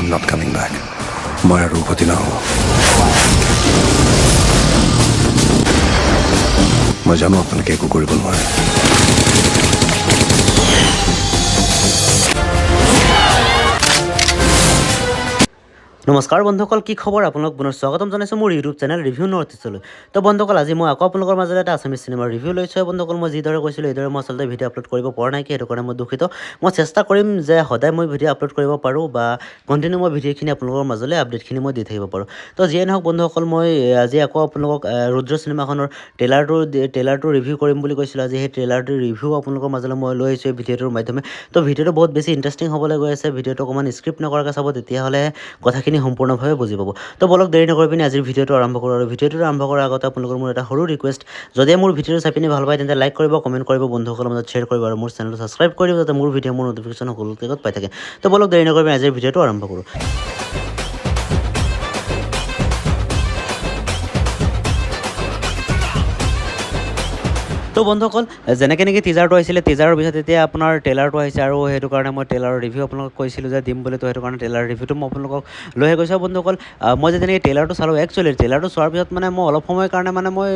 not coming back. মই আৰু উভতি নাহোঁ। মই জানো আপোনালোকে একো কৰিব নোৱাৰে। নমস্কাৰ বন্ধুসকল, কি খবৰ? আপোনালোক পুনৰ স্বাগতম জনাইছোঁ মোৰ ইউটিউব চেনেল ৰিভিউ নৰ্থ-ইষ্টলৈ। তো বন্ধুসকল, আজি মই আকৌ আপোনালোকৰ মাজত এটা আছামিজ চিনেমাৰ ৰিভিউ লৈছোঁ। বন্ধুসকল, মই যিদৰে কৈছিলোঁ এইদৰে মই আচলতে ভিডিঅ' আপলোড কৰিব পৰা নাই, সেইটো কাৰণে মই দুখিত। মই চেষ্টা কৰিম যে সদায় মই ভিডিঅ' আপলোড কৰিব পাৰোঁ বা কণ্টিনিউ মই ভিডিঅ'খিনি আপোনালোকৰ মাজলৈ আপডেটখিনি মই দি থাকিব পাৰোঁ। তো যিয়ে নহওক বন্ধুসকল, মই আজি আকৌ আপোনালোকক ৰুদ্ৰ চিনেমাখনৰ ট্ৰেইলাৰটো ৰিভিউ কৰিম বুলি কৈছিলোঁ। আজি সেই ট্ৰেইলাৰটোৰ ৰিভিউ আপোনালোকৰ মাজলৈ মই লৈ আহিছোঁ এই ভিডিঅ'টোৰ মাধ্যমে। তো ভিডিঅ'টো বহুত বেছি ইণ্টাৰেষ্টিং হ'বলৈ গৈ আছে। ভিডিঅ'টো অকণমান স্ক্ৰিপ্ট নকৰাকৈ চাব, তেতিয়াহ'লে কথাখিনি সম্পূৰ্ণভাৱে বুজি পাব। তো বলক দেৰি নকৰি পিনি আজিৰ ভিডিঅ'টো আৰম্ভ কৰোঁ। আৰু ভিডিঅ'টো আৰম্ভ কৰাৰ আগতে আপোনালোকৰ মোৰ এটা সৰু ৰিকুৱেষ্ট, যদি মোৰ ভিডিঅ'টো চাই পিনি ভাল পায় তেন্তে লাইক কৰিব, কমেণ্ট কৰিব, বন্ধুসকলৰ মাজত শ্বেয়াৰ কৰিব আৰু মোৰ চেনেলটো ছাবস্ক্ৰাইব কৰিব, যাতে মোৰ ভিডিঅ' মোৰ ন'টিফিকেশ্যন সকলোকে পাই থাকে। তো বলক দেৰি নকৰি আজিৰ ভিডিঅ'টো আৰম্ভ কৰোঁ। তো বন্ধুসকল, যেনেকৈ নেকি টিজাৰটো আহিছিলে, টিজাৰৰ পিছত এতিয়া আপোনাৰ ট্ৰেইলাৰটো আহিছে আৰু সেইটো কাৰণে মই ট্ৰেইলাৰৰ ৰিভিউ আপোনালোকক কৈছিলোঁ যে দিম বুলি। তো সেইটো কাৰণে ট্ৰেইলাৰ ৰিভিউটো মই আপোনালোকক লৈ গৈছোঁ। বন্ধুসকল, মই যেতিয়া নেকি ট্ৰেইলাৰটো চালোঁ, একচুৱেলি ট্ৰেইলাৰটো চোৱাৰ পিছত মানে মই অলপ সময়ৰ কাৰণে মই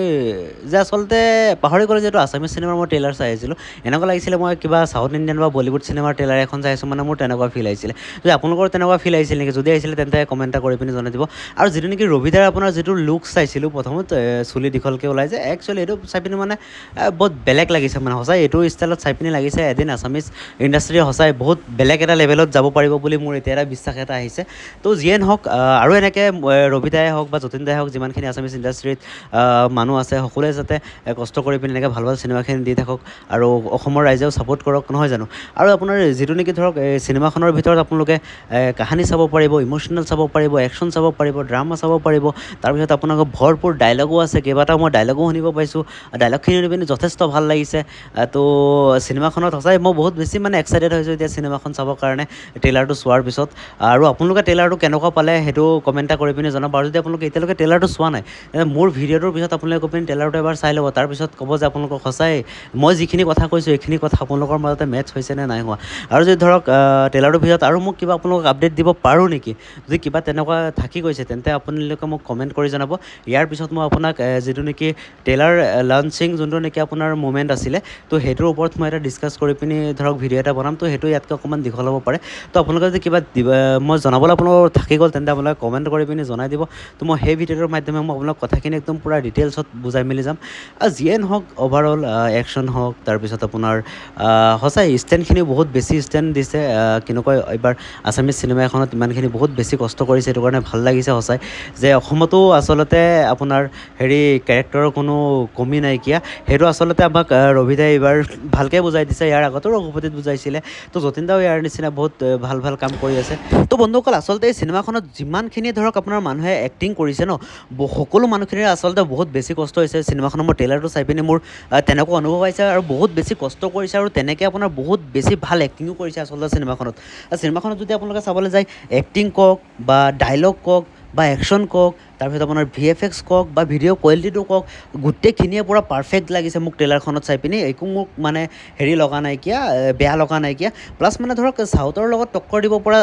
যে আচলতে পাহৰি গ'লোঁ যে এইটো আছামিজ চিনেমাৰ মই ট্ৰেইলাৰ চাই আহিছিলোঁ। এনেকুৱা লাগিছিলে মই কিবা চাউথ ইণ্ডিয়ান বা বলিউড চিনেমাৰ ট্ৰেইলাৰ এখন চাই আছোঁ, মোৰ তেনেকুৱা ফিল আহিছিলে। যদি আপোনালোকৰ তেনেকুৱা ফিল আহিছিল নেকি? যদি আহিছিলে তেন্তে কমেণ্ট এটা কৰি পিনি জনাই দিব। আৰু যিটো নেকি ৰবিদাৰ আপোনাৰ যিটো লুক চাইছিলোঁ প্ৰথমত, চুলি দীঘলকৈ ওলাই যায়, একচুৱেলি এইটো চাই পিনি বহুত বেলেগ লাগিছে। সঁচাই এইটো ষ্টাইলত চাই পিনি লাগিছে এদিন আছামিজ ইণ্ডাষ্ট্ৰী সঁচাই বহুত বেলেগ এটা লেভেলত যাব পাৰিব বুলি মোৰ এতিয়া এটা বিশ্বাস এটা আহিছে। তো যিয়ে নহওক, আৰু এনেকৈ ৰবিদাই হওক বা যতীন দাই হওক, যিমানখিনি আছামিজ ইণ্ডাষ্ট্ৰীত মানুহ আছে, সকলোৱে যাতে কষ্ট কৰি পিনি এনেকৈ ভাল ভাল চিনেমাখিনি দি থাকক আৰু অসমৰ ৰাইজেও ছাপোৰ্ট কৰক, নহয় জানো? আৰু আপোনাৰ যিটো নেকি ধৰক চিনেমাখনৰ ভিতৰত আপোনালোকে কাহিনী চাব পাৰিব, ইম'চনেল চাব পাৰিব, একশ্যন চাব পাৰিব, ড্ৰামা চাব পাৰিব। তাৰপিছত আপোনালোকৰ ভৰপূৰ ডাইলগো আছে, কেইবাটাও মই ডাইলগো শুনিব পাইছোঁ। ডাইলগখিনি শুনি পিনি যথেষ্ট ভাল লাগিছে। তো চিনেমাখনত সঁচাই মই বহুত বেছি এক্সাইটেড হৈছোঁ এতিয়া চিনেমাখন চাবৰ কাৰণে ট্ৰেইলাৰটো চোৱাৰ পিছত। আৰু আপোনালোকে ট্ৰেইলাৰটো কেনেকুৱা পালে সেইটো কমেণ্ট এটা কৰি পিনি জনাব। আৰু যদি আপোনালোকে এতিয়ালৈকে ট্ৰেইলাৰটো চোৱা নাই, মোৰ ভিডিঅ'টোৰ পিছত আপোনালোকে গৈ পিনি ট্ৰেইলাৰটো এবাৰ চাই ল'ব। তাৰপিছত ক'ব যে আপোনালোকক সঁচাই মই যিখিনি কথা কৈছোঁ এইখিনি কথা আপোনালোকৰ মাজতে মেটচ হৈছে নে নাই হোৱা। আৰু যদি ধৰক ট্ৰেইলাৰটোৰ পিছত আৰু মোক কিবা আপোনালোকক আপডেট দিব পাৰোঁ নেকি, যদি কিবা তেনেকুৱা থাকি গৈছে তেন্তে আপোনালোকে মোক কমেণ্ট কৰি জনাব। ইয়াৰ পিছত মই আপোনাক যিটো নেকি ট্ৰেইলাৰ লঞ্চিং যোনটো নেকি আপোনাৰ মুভমেণ্ট আছিলে, তো সেইটোৰ ওপৰত মই এটা ডিছকাছ কৰি পিনি ধৰক ভিডিঅ' এটা বনাম। তো সেইটো ইয়াতকৈ অকণমান দীঘল হ'ব পাৰে। তো আপোনালোকে যদি কিবা মই জনাবলৈ আপোনালোকৰ থাকি গ'ল তেন্তে আপোনালোকে কমেণ্ট কৰি পিনি জনাই দিব। তো মই সেই ভিডিঅ'টোৰ মাধ্যমে মই আপোনালোক কথাখিনি একদম পূৰা ডিটেইলছত বুজাই মেলি যাম। আৰু যিয়ে নহওক, অভাৰঅল একশ্যন হওক, তাৰপিছত আপোনাৰ সঁচাই ষ্টেণ্ডখিনি বহুত বেছি ষ্টেণ্ড দিছে। কেনেকুৱা এইবাৰ আছামিজ চিনেমা এখনত ইমানখিনি বহুত বেছি কষ্ট কৰিছে, সেইটো কাৰণে ভাল লাগিছে সঁচাই যে অসমতো আচলতে আপোনাৰ কেৰেক্টাৰৰ কোনো কমি নাইকিয়া। সেইটো আচলতে আমাক ৰবিদাই এইবাৰ ভালকৈ বুজাই দিছে। ইয়াৰ আগতো ৰঘুপতিত বুজাইছিলে। তো যতীন দাও ইয়াৰ নিচিনা বহুত ভাল ভাল কাম কৰি আছে। তো বন্ধুসকল, আচলতে এই চিনেমাখনত যিমানখিনি ধৰক আপোনাৰ মানুহে এক্টিং কৰিছে ন, সকলো মানুহখিনিৰ আচলতে বহুত বেছি কষ্ট হৈছে। চিনেমাখনৰ মই ট্ৰেইলাৰটো চাই পিনি মোৰ তেনেকুৱা অনুভৱ হৈছে আৰু বহুত বেছি কষ্ট কৰিছে আৰু তেনেকৈ আপোনাৰ বহুত বেছি ভাল এক্টিঙো কৰিছে আচলতে চিনেমাখনত। চিনেমাখনত যদি আপোনালোকে চাবলৈ যায়, এক্টিং কওক বা ডাইলগ কওক বা একশ্যন কওক, তাৰপিছত আপোনাৰ VFX কওক বা ভিডিঅ' কোৱালিটিটো কওক, গোটেইখিনিয়ে পূৰা পাৰফেক্ট লাগিছে মোক ট্ৰেইলাৰখনত চাই পিনি। একো মোক লগা নাইকিয়া, বেয়া লগা নাইকিয়া। প্লাছ ধৰক চাউথৰ লগত টক্কৰ দিব পৰা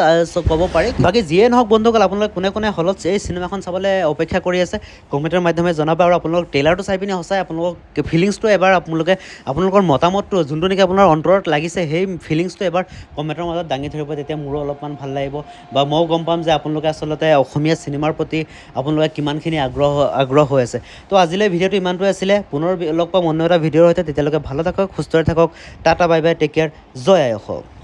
ক'ব পাৰি। বাকী যিয়ে নহওক বন্ধুসকল, আপোনালোকে কোনে কোনে হলত এই চিনেমাখন চাবলৈ অপেক্ষা কৰি আছে কমেণ্টৰ মাধ্যমে জনাব। আৰু আপোনালোক ট্ৰেইলাৰটো চাই পিনি সঁচাই আপোনালোকক ফিলিংছটো এবাৰ আপোনালোকৰ মতামতটো যোনটো নেকি আপোনাৰ অন্তৰত লাগিছে, সেই ফিলিংছটো এবাৰ কমেণ্টৰ মাজত দাঙি ধৰিব। তেতিয়া মোৰো অলপমান ভাল লাগিব বা ময়ো গম পাম যে আপোনালোকে আচলতে অসমীয়া চিনেমাৰ প্ৰতি আপোনালোকে কিমানখিনি আগ্ৰহ হৈ আছে। তো আজিলৈ ভিডিঅ'টো ইমানটোৱে আছিলে। পুনৰ লগ পাম অন্য এটা ভিডিঅ'ৰ সৈতে। তেতিয়ালৈকে ভালো থাকক, সুস্থ থাকক। Tata, bye bye, take care, জয় আই অসম।